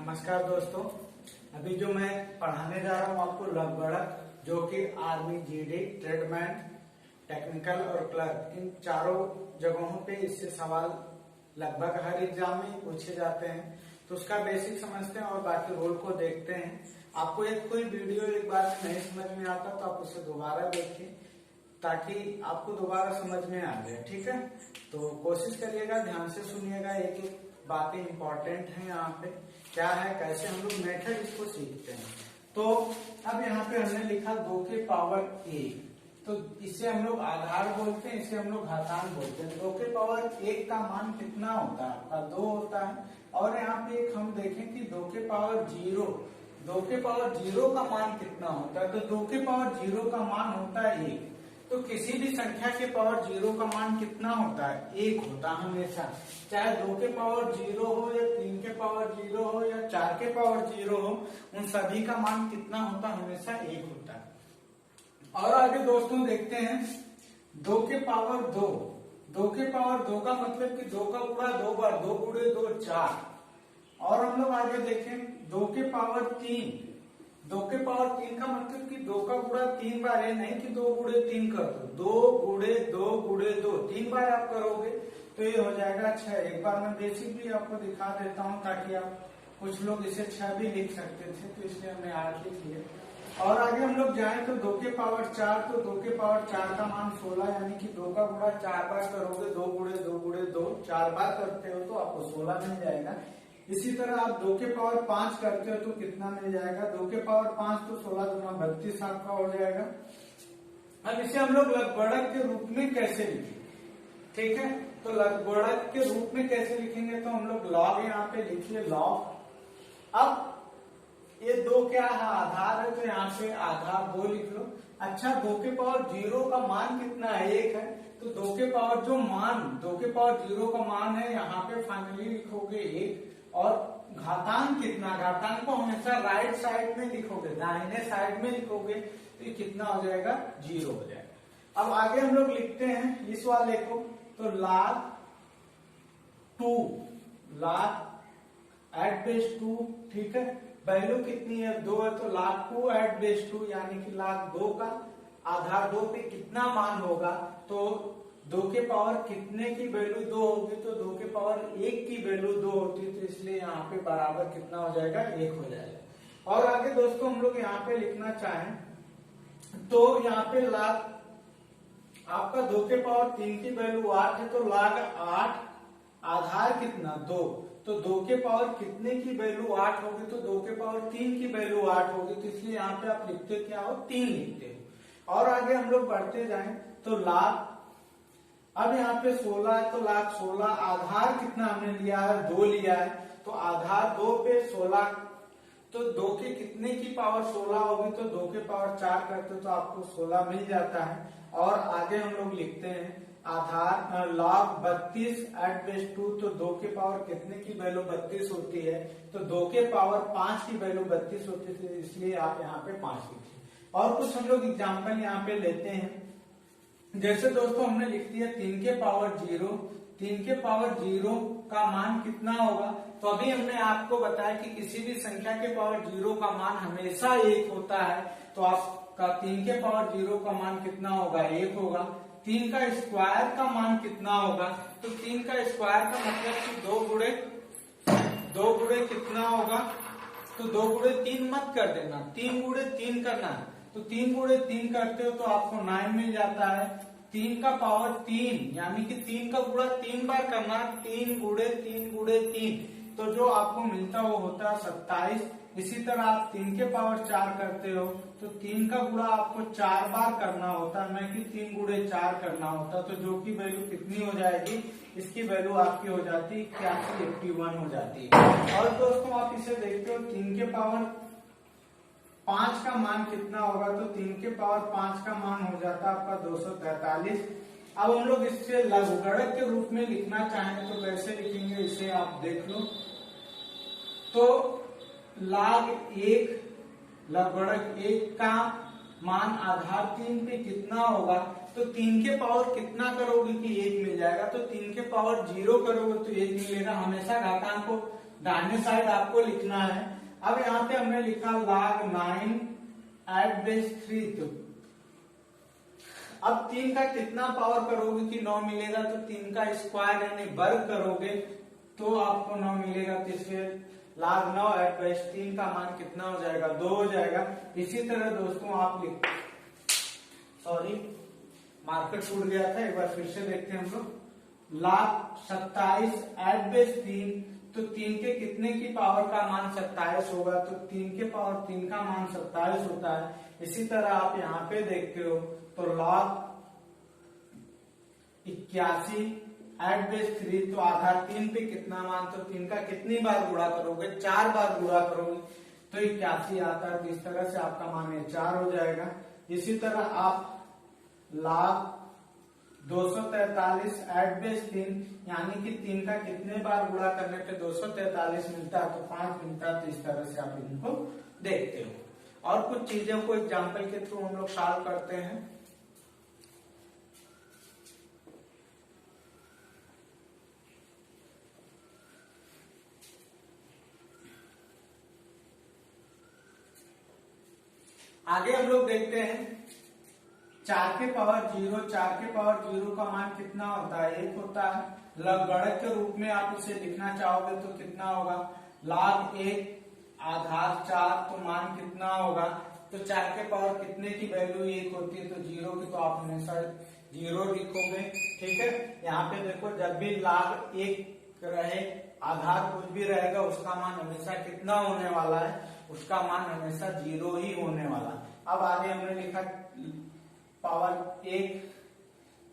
नमस्कार दोस्तों। अभी जो मैं पढ़ाने जा रहा हूँ आपको लगभग जो कि आर्मी, जीडी, ट्रेडमैन, टेक्निकल और क्लर्क, इन चारों जगहों पे इससे सवाल लगभग हर एग्जाम में पूछे जाते हैं। तो उसका बेसिक समझते हैं और बाकी रोल को देखते हैं। आपको एक कोई वीडियो एक बार नहीं समझ में आता तो आप उसे दोबारा देखिए ताकि आपको दोबारा समझ में आ जाए। ठीक है, तो कोशिश करिएगा, ध्यान से सुनिएगा। एक एक बातें इंपॉर्टेंट हैं यहाँ पे। क्या है, कैसे हम लोग मेथड इसको सीखते हैं। तो अब यहाँ पे हमने लिखा 2 के पावर 1, तो इसे हम लोग आधार बोलते हैं, इसे हम लोग घातांक बोलते हैं। 2 के पावर 1 का मान कितना होता है? आपका 2 होता है। और यहाँ पे एक हम देखें कि 2 के पावर 0, 2 के पावर 0 का मान कितना होता है? तो 2 के पावर 0 का मान होता है 1। तो किसी भी संख्या के पावर 0 का मान कितना होता है? 1 होता है हमेशा। चाहे 2 के पावर 0 हो या 3 के पावर 0 हो या 4 के पावर 0 हो, उन सभी का मान कितना होता है? हमेशा 1 होता है। और आगे दोस्तों देखते हैं 2 के पावर 2, 2 के पावर 2 का मतलब कि 2 का गुणा 2 बार, 2 गुणे 2 4। और हम लोग आगे देखें 2 के पावर 3, 2 के पावर 3 का मतलब कि 2 का गुणा 3 बार है, नहीं कि 2 गुणे 3 कर दो। 2 गुणे 2 गुणे 2 3 बार आप करोगे तो ये हो जाएगा 6। एक बार मैं बेसिक भी आपको दिखा देता हूँ ताकि आप, कुछ लोग इसे 6 भी लिख सकते थे तो इसलिए हमने 8 लिख लिया। और आगे हम लोग जाए तो 2 के पावर 4, तो 2 के पावर 4 का मान 16, यानी कि 2 का गुणा 4 बार करोगे, 2 गुणे 2 गुणे 2 4 बार करते हो तो आपको 16 मिल जाएगा। इसी तरह आप 2 के पावर 5 करते हो तो कितना मिल जाएगा? 2 के पावर 5 तो 16 गुना 32 आपका हो जाएगा। अब इसे हम लोग लघुगणक के रूप में कैसे लिखेंगे? ठीक है, तो लघुगणक के रूप में कैसे लिखेंगे? तो हम लोग लॉग यहाँ पे लिखिए, लॉग। अब ये 2 क्या है? आधार है, तो यहाँ पे आधार 2 लिख लो। अच्छा, 2 के पावर 0 का मान कितना है? 1 है। तो 2 के पावर जो मान, 2 के पावर 0 का मान है, यहाँ पे फाइनली लिखोगे 1। और घातांक कितना? घातांक को हमेशा राइट साइड में लिखोगे, दाहिने साइड में लिखोगे तो ये कितना हो जाएगा? 0 हो जाएगा। अब आगे हम लोग लिखते हैं इस वाले को, तो log 2, log एट बेस 2। ठीक है, वैल्यू कितनी है? 2 है, तो log 2 एट बेस 2, यानी कि log 2 का आधार 2 पे कितना मान होगा? तो 2 के पावर कितने की वैल्यू 2 होगी? तो 2 के पावर 1 की वैल्यू 2 होती है, तो इसलिए यहाँ पे बराबर कितना हो जाएगा? 1 हो जाएगा। और आगे दोस्तों हम लोग यहाँ पे लिखना चाहें तो यहाँ पे log, आपका 2 के पावर 3 की वैल्यू 8 है, तो log 8 आधार कितना? 2। तो 2 के पावर कितने की वैल्यू 8 होगी? तो 2 के पावर 3 की वैल्यू 8 होगी, तो इसलिए यहाँ पे आप लिखते क्या हो? 3 लिखते हो। और आगे हम लोग बढ़ते जाएं तो log, अब यहाँ पे 16 है, तो log 16 आधार कितना हमने लिया है? 2 लिया है, तो आधार 2 पे 16, तो 2 के कितने की पावर 16 होगी? तो 2 के पावर 4 करते तो आपको 16 मिल जाता है। और आगे हम लोग लिखते हैं आधार log 32 एट बेस 2, तो 2 के पावर कितने की वैल्यू 32 होती है? तो 2 के पावर 5 की वैल्यू 32 होती है, इसलिए आप यहाँ पे 5 लिखिए। और कुछ हम लोग एग्जाम्पल यहाँ पे लेते हैं। जैसे दोस्तों हमने लिख दिया 3 के पावर 0, 3 के पावर 0 का मान कितना होगा? तो अभी हमने आपको बताया कि किसी भी संख्या के पावर 0 का मान हमेशा 1 होता है, तो आपका 3 के पावर 0 का मान कितना होगा? 1 होगा। 3 का स्क्वायर का मान कितना होगा? तो 3 का स्क्वायर का मतलब कि 2 गुणे कितना होगा? तो 2 गुणे 3 मत कर देना, 3 गुणे 3 करना है। तो 3 गुणे 3 करते हो तो आपको 9 मिल जाता है। 3 का पावर 3, यानी कि 3 का गुणा 3 बार करना, 3 गुणे 3 गुणे 3, तो जो आपको मिलता है वो होता है 27। इसी तरह आप 3 के पावर 4 करते हो तो 3 का गुणा आपको 4 बार करना होता है, नहीं कि 3 गुणे 4 करना होता। तो जो की वैल्यू कितनी हो जाएगी? इसकी वैल्यू आपकी हो जाती है 81 हो जाती है। और दोस्तों आप इसे देखते हो 3 के पावर 5 का मान कितना होगा? तो 3 के पावर 5 का मान हो जाता है आपका 243। अब हम लोग इससे लघुगणक के रूप में लिखना चाहें तो कैसे लिखेंगे, इसे आप देख लो। तो log 1, लघुगणक 1 का मान आधार 3 पे कितना होगा? तो 3 के पावर कितना करोगे कि 1 मिल जाएगा? तो 3 के पावर 0 करोगे तो 1 मिलेगा। हमेशा घातांक को दाहिने साइड आपको लिखना है। अब यहाँ पे हमने लिखा log 9 at base 3। तो अब 3 का कितना पावर करोगे कि 9 मिलेगा, तो 3 का स्क्वायर यानी वर्ग करोगे तो आपको 9 मिलेगा। तो इसलिए log 9 at base 3 का मान कितना हो जाएगा, 2 हो जाएगा। इसी तरह दोस्तों आप सॉरी मार्कर छूट गया था, एक बार फिर से देखते हैं हम लोग। log 27 at base 3, तो 3 के कितने की पावर का मान 27 होगा, तो 3 के पावर 3 का मान 27 होता है। इसी तरह आप यहाँ पे देखते हो तो log 81 at base 3, तो आधार 3 पे कितना मान, तो 3 का कितनी बार गुणा करोगे, 4 बार गुणा करोगे तो 81 आता है। तो इस तरह से आपका मान 4 हो जाएगा। इसी तरह आप log 243 at base 3, यानी कि 3 का कितने बार गुणा करने पे 243 मिलता है, तो 5 मिलता है। तो इस तरह से आप इनको देखते हो और कुछ चीजों को एग्जाम्पल के थ्रू हम लोग सॉल्व करते हैं। आगे हम लोग देखते हैं 4 के पावर 0। 4 के पावर 0 का मान कितना होता है, 1 होता है। लघुगणक के रूप में आप इसे लिखना चाहोगे तो कितना होगा, log 1 आधार 4, तो मान कितना होगा, तो 4 के पावर कितने की वैल्यू 1 होती है, तो 0 की, तो आप हमेशा 0 लिखोगे। ठीक है, यहाँ पे देखो जब भी log 1 रहे, आधार कुछ भी रहेगा, उसका मान हमेशा कितना होने वाला है, उसका मान हमेशा 0 ही होने वाला। अब आगे हमने लिखा पावर 1,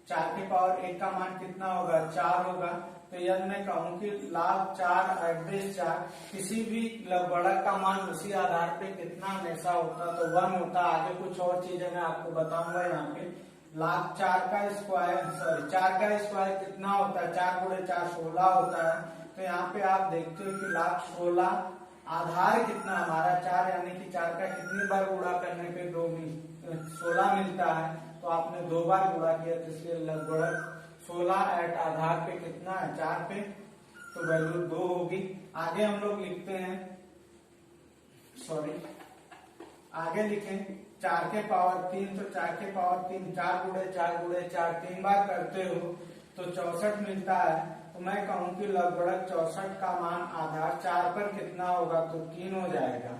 4 के पावर 1 का मान कितना होगा, 4 होगा। तो यदि मैं कहूं कि log 4 at base 4, किसी भी लघुगणक का मान उसी आधार पे कितना हमेशा होता, तो 1 होता। आगे कुछ और चीजें मैं आपको बताऊंगा। यहाँ पे log 4 का स्क्वायर, सॉरी 4 का स्क्वायर कितना होता है, 4 गुणे 4 16 होता है। तो यहाँ पे आप देखते हो कि log 16, आधार कितना हमारा 4, यानी कि 4 का कितनी बार गुणा करने पे 16 मिलता है, तो आपने 2 बार गुणा किया, तो इसलिए लगभग 16 एट आधार पे कितना है, 4 पे, तो वैल्यू 2 होगी। आगे हम लोग लिखते हैं, सॉरी आगे लिखें 4 के पावर 3, तो 4 के पावर 3 4 गुणे 4 गुणे 4 3 बार करते हो तो 64 मिलता है। तो मैं कहूं कि लगभग 64 का मान आधार 4 पर कितना होगा, तो 3 हो जाएगा।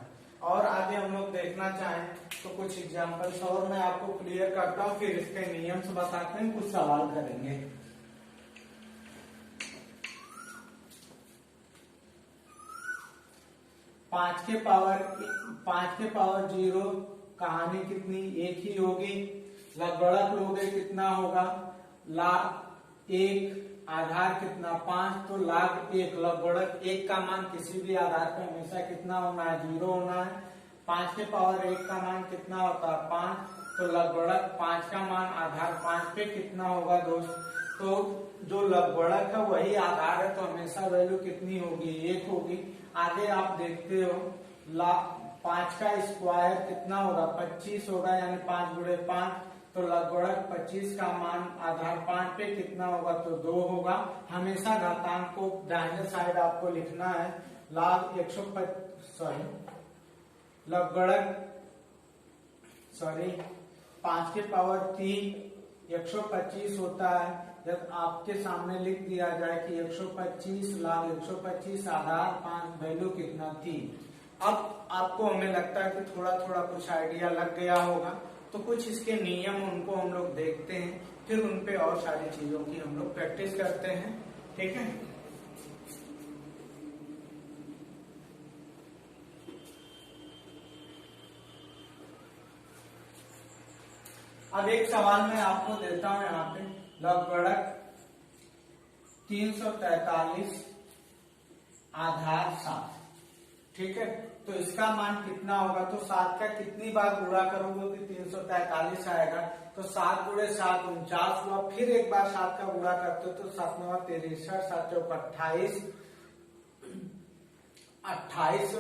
और आगे हम लोग देखना चाहें तो कुछ एग्जांपल्स और मैं आपको क्लियर करता हूं, फिर इसके नियम से बताते हैं, कुछ सवाल करेंगे। पांच के पावर 0, कहानी कितनी, 1 ही होगी। लगभग लोगे कितना होगा, log 1 आधार कितना 5, तो log 1, लगभग 1 का मान किसी भी आधार पे हमेशा कितना होना है, 0 होना है। 5 के पावर 1 का मान कितना होता है 5, तो लगभग 5 का मान आधार 5 पे कितना होगा दोस्त, तो जो लगभग है वही आधार है, तो हमेशा वैल्यू कितनी होगी, 1 होगी। आगे आप देखते हो 5 का स्क्वायर कितना होगा, 25 होगा, यानी 5 गुणे 5, तो लगभग 25 का मान आधार 5 पे कितना होगा, तो 2 होगा। हमेशा घातांक को दाहिने साइड आपको लिखना है। log 5 के पावर 3 125 होता है। जब आपके सामने लिख दिया जाए कि 125 log 125 आधार 5, वैल्यू कितना 3। अब आपको हमें लगता है कि थोड़ा थोड़ा कुछ आइडिया लग गया होगा, तो कुछ इसके नियम उनको हम लोग देखते हैं, फिर उन पे और सारी चीजों की हम लोग प्रैक्टिस करते हैं। ठीक है, अब एक सवाल मैं आपको देता हूं यहाँ पे, लगभग 343 आधार 7। ठीक है, तो इसका मान कितना होगा, तो 7 का कितनी बार गुणा करोगे कि 343 आएगा, तो 7 गुणे 7 49 हुआ। फिर एक बार 7 का गुणा करते हो तो 7 9 63, 7 चौक 28, 28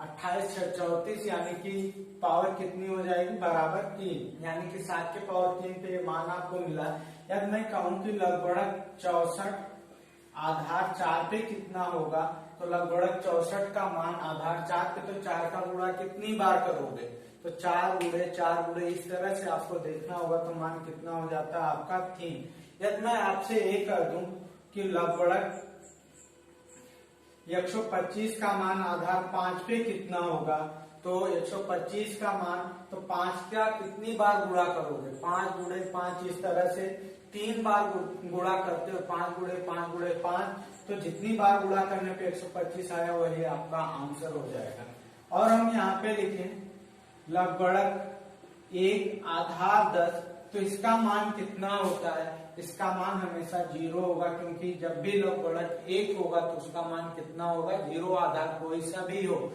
34, यानी कि पावर कितनी हो जाएगी, बराबर 3, यानी कि 7 के पावर 3 पे मान आपको मिला। यदि मैं कहूं कि लगभग 64 आधार 4 पे कितना होगा, तो लगभग 64 का मान आधार 4 पे, तो 4 का गुणा कितनी बार करोगे, तो 4 गुणे 4 गुणे, इस तरह से आपको देखना होगा, तो मान कितना हो जाता है आपका 3। यदि मैं आपसे ये कर दूं कि लगभग 125 का मान आधार 5 पे कितना होगा, तो 125 का मान, तो 5 का कितनी बार गुणा करोगे, 5 गुणे 5, इस तरह से 3 बार गुणा करते हो, 5 गुणे 5 गुणे 5, तो जितनी बार गुणा करने पे 125 आया वही आपका आंसर हो जाएगा। और हम यहाँ पे लिखें लगभग 1 आधार 10, तो इसका मान कितना होता है, इसका मान हमेशा 0 होगा, क्योंकि जब भी लगभग 1 होगा तो उसका मान कितना होगा, 0 आधार कोई सा भी हो।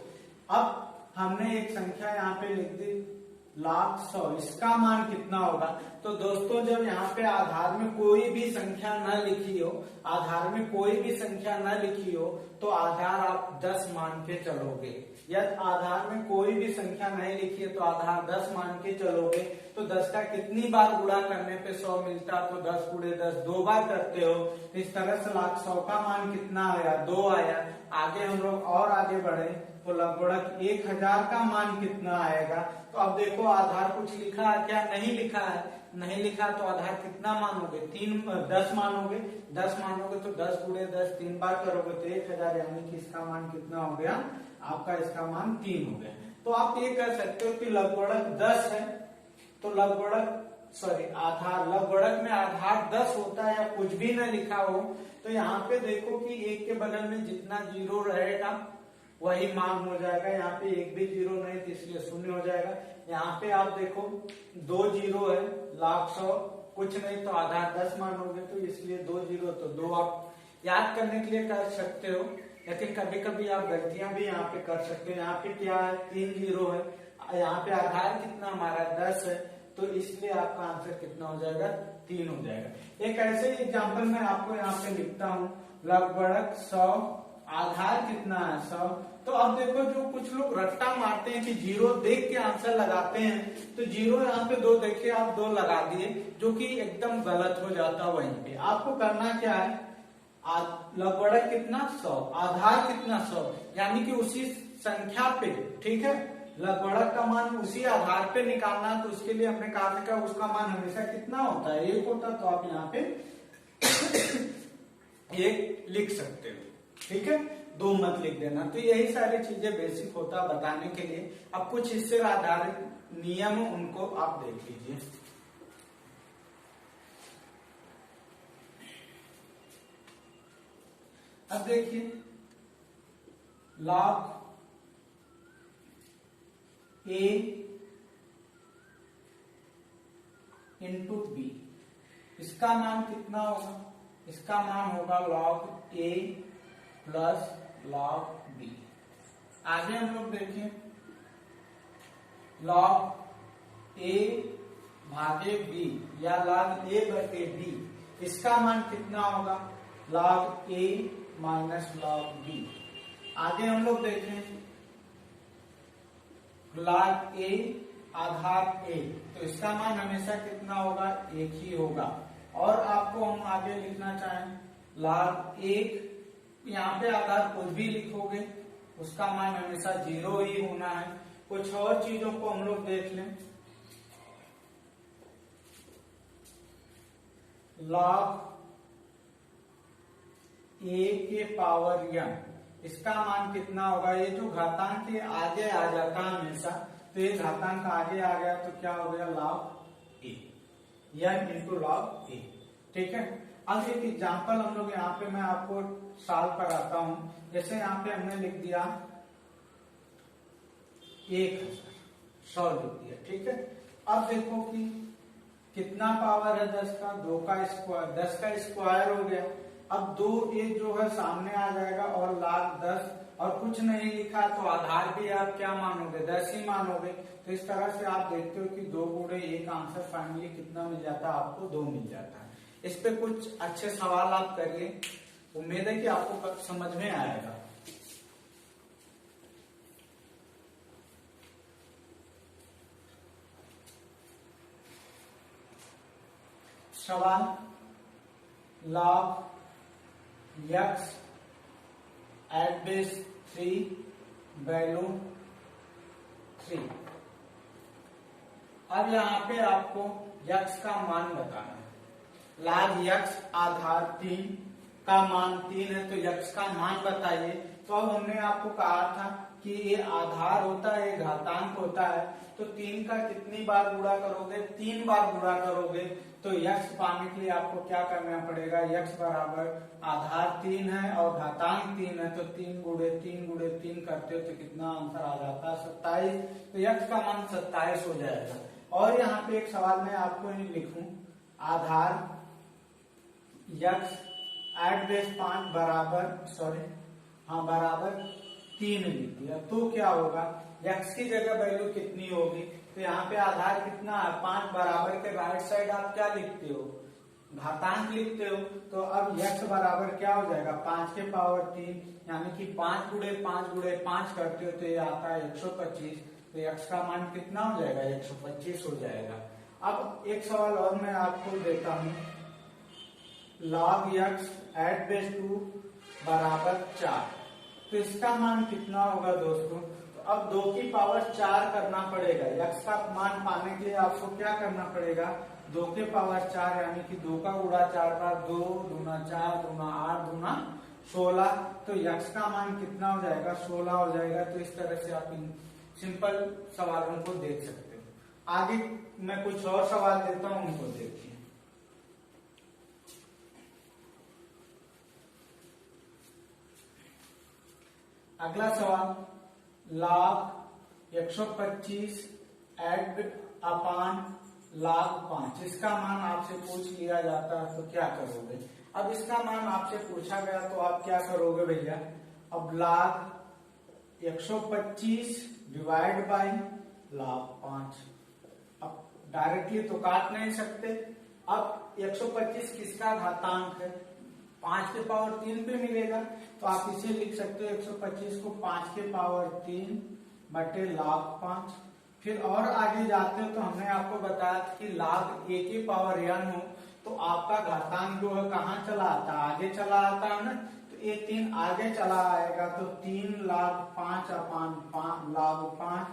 अब हमने एक संख्या यहाँ पे लिख दी 1,00,000, इसका मान कितना होगा, तो दोस्तों जब यहाँ पे आधार में कोई भी संख्या न लिखी हो, आधार में कोई भी संख्या न लिखी हो, तो आधार आप 10 मान के चलोगे। यदि आधार में कोई भी संख्या नहीं लिखी है तो आधार 10 मान के चलोगे, तो 10 का कितनी बार गुणा करने पे 100 मिलता, तो 10 गुणे 10 2 बार करते हो, इस तरह से 1,00,000 का मान कितना आया, 2 आया। आगे हम लोग और आगे बढ़े तो लगभग 1,000 का मान कितना आएगा, तो अब देखो आधार कुछ लिखा है क्या, नहीं लिखा है, नहीं लिखा तो आधार कितना मानोगे, 10 मानोगे, 10 मानोगे तो 10 गुणे 10 3 बार करोगे तो 1,000, यानी कि इसका मान कितना हो गया आपका, इसका मान 3 हो गया। तो आप ये कह सकते हो कि लगभग 10 है, तो आधार लगभग में आधार 10 होता है या कुछ भी न लिखा हो, तो यहाँ पे देखो कि 1 के बगल में जितना 0 रहेगा वही मान हो जाएगा, यहाँ पे 1 भी 0 नहीं तो इसलिए 0 हो जाएगा। यहाँ पे आप देखो 2 0 है, 1,00,000 कुछ नहीं तो आधार 10 मानोगे, तो इसलिए 2 0, तो 2 आप याद करने के लिए कर सकते हो, लेकिन कभी कभी आप गलतियां भी यहाँ पे कर सकते हो। यहाँ पे क्या है, 3 0 है, यहाँ पे आधार कितना हमारा 10 है, तो इसलिए आपका आंसर कितना हो जाएगा, 3 हो जाएगा। एक ऐसे एग्जाम्पल मैं आपको यहाँ पे लिखता हूँ, लगभग 100, आधार कितना है 100, तो अब देखो जो कुछ लोग रट्टा मारते हैं कि 0 देख के आंसर लगाते हैं, तो 0 यहाँ पे 2 देखे आप 2 लगा दिए, जो कि एकदम गलत हो जाता है। वहीं पे आपको करना क्या है, लगभग कितना 100, आधार कितना 100, यानी कि उसी संख्या पे, ठीक है, लगभग का मान उसी आधार पे निकालना है, तो उसके लिए हमने कहा था उसका मान हमेशा कितना होता है, 1 होता, तो आप यहाँ पे 1 लिख सकते हो, ठीक है, 2 मत लिख देना। तो यही सारी चीजें बेसिक होता बताने के लिए। अब कुछ इससे आधारित नियम उनको आप देख लीजिए। अब देखिए log a इंटू बी, इसका मान कितना होगा, इसका मान होगा log a plus log b। आगे हम लोग देखें log a भागे b या log a बटे b, इसका मान कितना होगा, log a minus log b। आगे हम लोग देखें log a आधार a, तो इसका मान हमेशा कितना होगा, 1 ही होगा। और आपको हम आगे लिखना चाहें log 1, यहाँ पे आधार कुछ भी लिखोगे उसका मान हमेशा 0 ही होना है। कुछ और चीजों को हम लोग देख लें, log a के पावर n, इसका मान कितना होगा, ये जो घातांक के आगे आ जाता है हमेशा, तो ये घातांक आगे आ गया तो क्या हो गया, log a, n into log a, ठीक है। अब एक एग्जांपल हम लोग यहाँ पे मैं आपको सॉल्व कराता हूं। जैसे यहाँ पे हमने लिख दिया 1,000 लिख दिया, ठीक है। अब देखो कि कितना पावर है 10 का, 2 का स्क्वायर, 10 का स्क्वायर हो गया। अब 2 ये जो है सामने आ जाएगा और log 10, और कुछ नहीं लिखा तो आधार भी आप क्या मानोगे, 10 ही मानोगे। तो इस तरह से आप देखते हो कि 2 गुणे 1 आंसर फाइनली कितना मिल जाता है, आपको 2 मिल जाता है। इस पे कुछ अच्छे सवाल आप करिए, उम्मीद है कि आपको समझ में आएगा। सवाल, log x at base 3 value 3। अब यहाँ पे आपको यक्स का मान बताना है। log यक्स आधार 3 का मान 3 है, तो यक्स का मान बताइए। तो अब हमने आपको कहा था कि ये आधार होता है, घातांक होता है, तो 3 का कितनी बार गुणा करोगे? 3 बार गुणा करोगे। तो यक्स पाने के लिए आपको क्या करना पड़ेगा? यक्स बराबर आधार 3 है और घातांक 3 है, तो 3 गुणे 3 गुणे 3 करते हो तो कितना आंसर आ जाता है? 27। तो यक्स का मान 27 हो जाएगा। और यहाँ पे एक सवाल मैं आपको लिखूं, आधार यक्स एट बेस 5 बराबर 3 लिख दिया, तो क्या होगा? यक्स की जगह वैल्यू कितनी होगी? तो यहाँ पे आधार कितना है? 5 बराबर के राइट साइड आप क्या लिखते हो? घातांक लिखते हो। तो अब यक्स बराबर क्या हो जाएगा? 5 के पावर 3, यानी कि 5 गुणे 5 गुणे 5 करते हो तो ये आता है 125। तो यक्स का मान कितना हो जाएगा? 125 हो जाएगा। अब एक सवाल और मैं आपको देता हूं, log यक्स एट बेस 2 बराबर 4, तो इसका मान कितना होगा दोस्तों? तो अब 2 की पावर 4 करना पड़ेगा। यक्स का मान पाने के लिए आपको क्या करना पड़ेगा? 2 के पावर 4, यानी कि 2 का गुणा 4 बार, 2 दूना 4 दूना 8 दूना 16। तो यक्स का मान कितना हो जाएगा? 16 हो जाएगा। तो इस तरह से आप इन सिंपल सवालों को देख सकते हो। आगे मैं कुछ और सवाल देता हूं, उनको देखिए। अगला सवाल, log 125 एड अपान log 5, इसका मान आपसे पूछ लिया जाता है तो क्या करोगे? अब इसका मान आपसे पूछा गया तो आप क्या करोगे भैया? अब log 125 डिवाइड बाई log 5, अब डायरेक्टली तो काट नहीं सकते। अब 125 किसका घातांक है? 5 के पावर 3 पे मिलेगा, तो आप इसे लिख सकते हो 125 को 5 के पावर 3 बटे log 5। फिर और आगे जाते हो तो हमने आपको बताया कि log a के पावर n हो तो आपका घातांक जो है कहाँ चला आता है? आगे चला आता है ना। तो ये 3 आगे चला आएगा, तो 3 log 5 अपान log 5,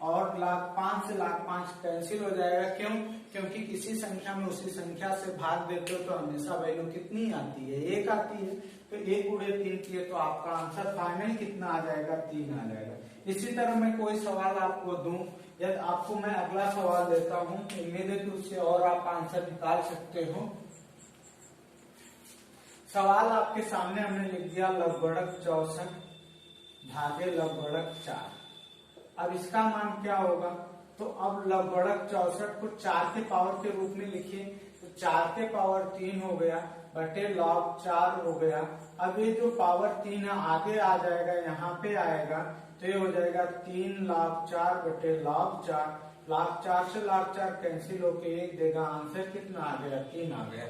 और log 5 से log 5 कैंसिल हो जाएगा। क्यों? क्योंकि किसी संख्या में उसी संख्या से भाग देते हो तो हमेशा वैल्यू कितनी आती है? 1 आती है। तो 1 गुणे 3 किए तो आपका आंसर फाइनल कितना आ जाएगा? 3 आ जाएगा। इसी तरह मैं कोई सवाल आपको दूं, यदि आपको मैं अगला सवाल देता हूं, उम्मीद है कि उससे और आप आंसर निकाल सकते हो। सवाल आपके सामने हमने लिख दिया, लवगणक 64 भागे लवगणक 4। अब इसका मान क्या होगा? तो अब लवगणक 64 को 4 के पावर के रूप में लिखिए, तो 4 के पावर 3 हो गया बटे log 4 हो गया। अब ये जो पावर 3 है आगे आ जाएगा, यहाँ पे आएगा, तो ये हो जाएगा 3 log 4 बटे log 4। log 4 से log 4 कैंसिल होके 1 देगा। आंसर कितना आ गया? 3 आ गया।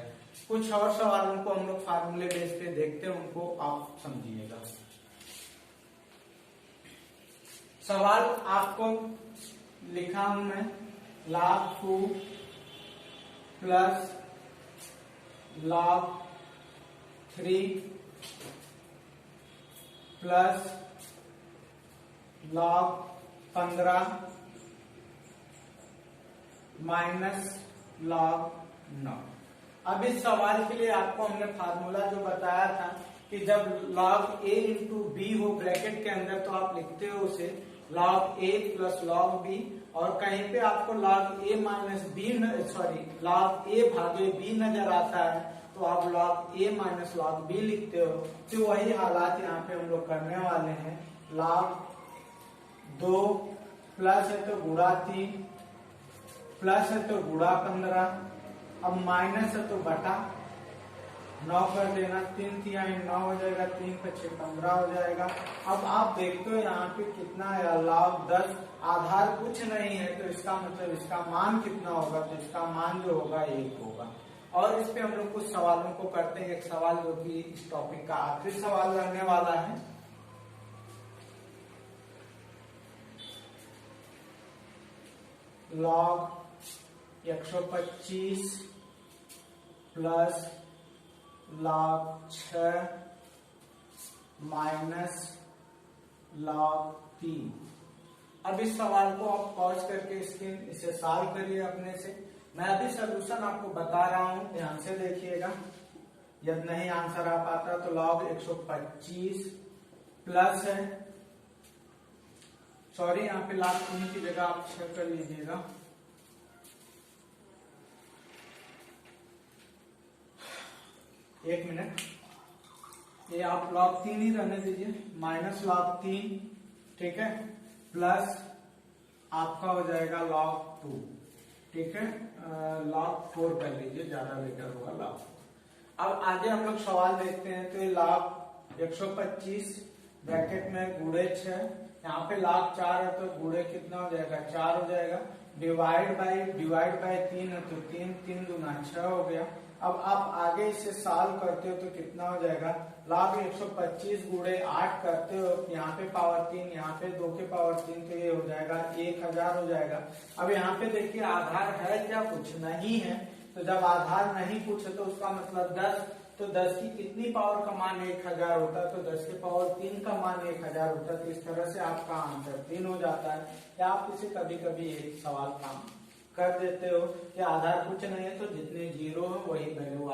कुछ और सवालों को हम लोग फार्मूले बेस पे देखते हैं, उनको आप समझिएगा। सवाल आपको लिखा हूं मैं, log 2 plus log 3 plus log 15 minus log 9। अब इस सवाल के लिए आपको हमने फार्मूला जो बताया था कि जब log a इंटू बी हो ब्रैकेट के अंदर, तो आप लिखते हो उसे log a plus log b, और कहीं पे आपको log a minus b log a भागे b नजर आता है तो आप log a minus log b लिखते हो। तो वही हालात यहाँ पे हम लोग करने वाले हैं। log 2 प्लस है तो गुणा 3, प्लस है तो गुणा 15, अब माइनस है तो बटा 9 कर देना, 3 तिहाई 9 हो जाएगा, 3 पे 6 15 हो जाएगा। अब आप देखते हो यहाँ पे कितना है? log 10, आधार कुछ नहीं है तो इसका मतलब इसका मान कितना होगा? तो इसका मान जो होगा 1 होगा। और इस पे हम लोग कुछ सवालों को करते हैं। एक सवाल जो कि इस टॉपिक का आखिरी सवाल रहने वाला है, log 125 plus log 6 minus log 3। अब इस सवाल को आप पॉज करके इसे सॉल्व करिए अपने से। मैं अभी सोल्यूशन आपको बता रहा हूं, ध्यान से देखिएगा। यदि नहीं आंसर आ पाता तो log 125 प्लस है, सॉरी यहाँ पे log 3 की जगह आप 6 कर लीजिएगा। एक मिनट, ये आप log 3 ही रहने दीजिए, माइनस log 3, ठीक है, प्लस आपका हो जाएगा log 2, ठीक है, log 4 कर लीजिए, ज्यादा बेटर होगा log 4। अब आगे हम लोग सवाल देखते हैं। तो ये log 125 ब्रैकेट में गुणे 6, यहाँ पे log 4 है तो गुणे कितना हो जाएगा, 4 हो जाएगा। डिवाइड बाय 3 है तो 3 दूना 6 हो गया। अब आप आगे इसे सॉल्व करते हो तो कितना हो जाएगा, log 125 गुणे 8 करते हो, यहाँ पे पावर 3, यहाँ पे 2 के पावर 3, तो ये हो जाएगा 1000 हो जाएगा। अब यहाँ पे देखिए आधार है क्या, कुछ नहीं है। तो जब आधार नहीं कुछ है तो उसका मतलब 10, तो 10 की कितनी पावर का मान 1000 होता है, तो 10 के पावर 3 का मान 1000 होता है। तो इस तरह से आपका आंसर 3 हो जाता है। या आप इसे कभी कभी एक सवाल काम कर देते हो कि आधार कुछ नहीं है तो जितने जीरो है वही वैल्यू,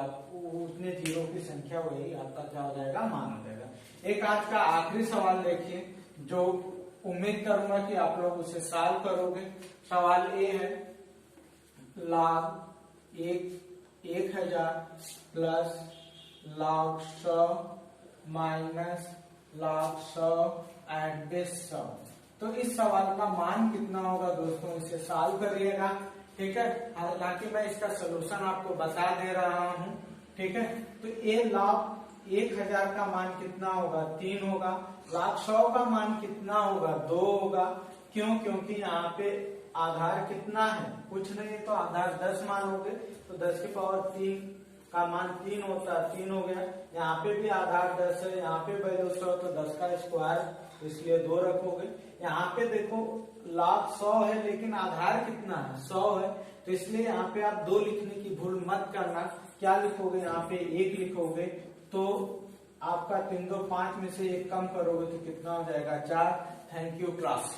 उतने जीरो की संख्या वही आपका क्या हो जाएगा, मान हो जाएगा। एक आज का आखिरी सवाल देखिए, जो उम्मीद करूंगा कि आप लोग उसे सॉल्व करोगे। सवाल ए है, log 1000 plus log 100 minus log 100 and this 100। तो इस सवाल का मान कितना होगा दोस्तों, इसे सॉल्व करिएगा, ठीक है। हालांकि मैं इसका सोल्यूशन आपको बता दे रहा हूं, ठीक है। तो ये log 1000 का मान कितना होगा, 3 होगा। log 100 का मान कितना होगा, 2 होगा। क्यों, क्योंकि यहाँ पे आधार कितना है, कुछ नहीं, तो आधार 10 मान हो गए, तो 10 की पावर 3 का मान 3 होता है, 3 हो गया। यहाँ पे भी आधार 10 है, यहाँ पे वैल्यू 100, तो 10 का स्क्वायर, इसलिए 2 रखोगे। यहाँ पे देखो log 100 है लेकिन आधार कितना है, 100 है, तो इसलिए यहाँ पे आप 2 लिखने की भूल मत करना। क्या लिखोगे, यहाँ पे 1 लिखोगे, तो आपका 3 2 5 में से 1 कम करोगे तो कितना हो जाएगा, 4। Thank you class.